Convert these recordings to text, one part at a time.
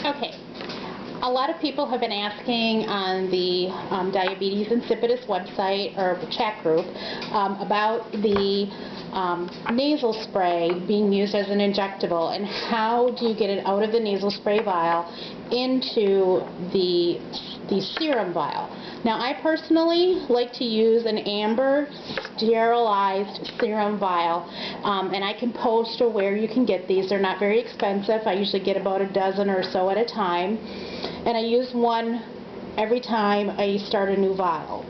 Okay, a lot of people have been asking on the Diabetes Insipidus website or chat group about the nasal spray being used as an injectable, and how do you get it out of the nasal spray vial into the serum vial. Now, I personally like to use an amber sterilized serum vial, and I can post where you can get these. They're not very expensive. I usually get about a dozen or so at a time, and I use one every time I start a new vial.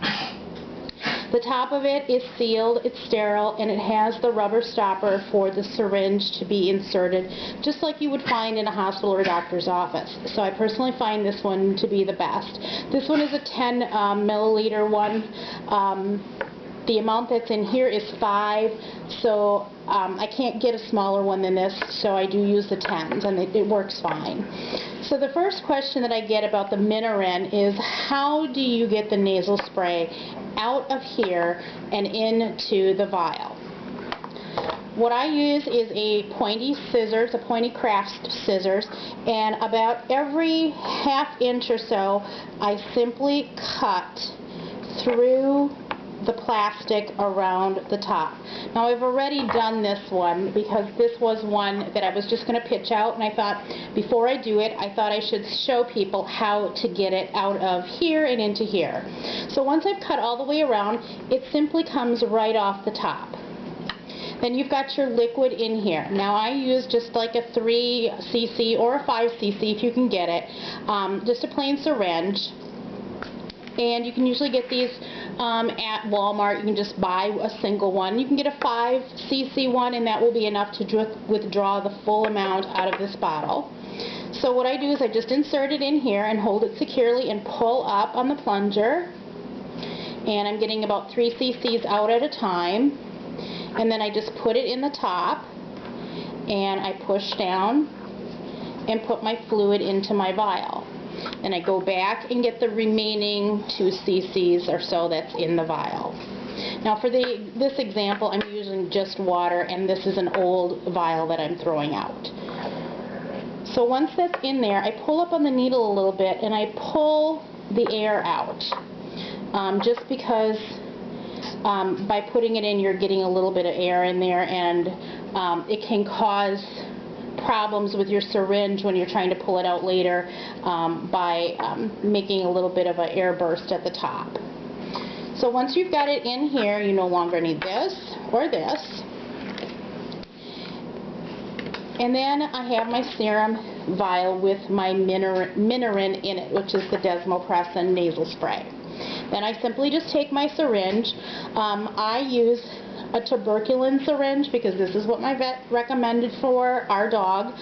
The top of it is sealed, it's sterile, and it has the rubber stopper for the syringe to be inserted, just like you would find in a hospital or a doctor's office. So I personally find this one to be the best. This one is a 10 milliliter one. The amount that's in here is 5, so I can't get a smaller one than this, so I do use the 10s, and it works fine. So the first question that I get about the Minirin is, how do you get the nasal spray out of here and into the vial? What I use is a pointy scissors, a pointy craft scissors, and about every ½ inch or so I simply cut through the plastic around the top. Now, I've already done this one because this was one that I was just going to pitch out, and I thought before I do it, I thought I should show people how to get it out of here and into here. So once I've cut all the way around, it simply comes right off the top. Then you've got your liquid in here. Now, I use just like a 3 cc or a 5 cc if you can get it, just a plain syringe. And you can usually get these at Walmart. You can just buy a single one. You can get a 5 cc one, and that will be enough to withdraw the full amount out of this bottle. So what I do is I just insert it in here and hold it securely and pull up on the plunger. And I'm getting about 3 cc's out at a time. And then I just put it in the top, and I push down and put my fluid into my vial. And I go back and get the remaining 2 cc's or so that's in the vial. Now, for this example, I'm using just water, and this is an old vial that I'm throwing out. So once that's in there, I pull up on the needle a little bit and I pull the air out, just because by putting it in, you're getting a little bit of air in there, and it can cause problems with your syringe when you're trying to pull it out later by making a little bit of an air burst at the top. So once you've got it in here, you no longer need this or this. And then I have my serum vial with my Minirin in it, which is the desmopressin nasal spray. Then I simply just take my syringe. I use a tuberculin syringe because this is what my vet recommended for our dog.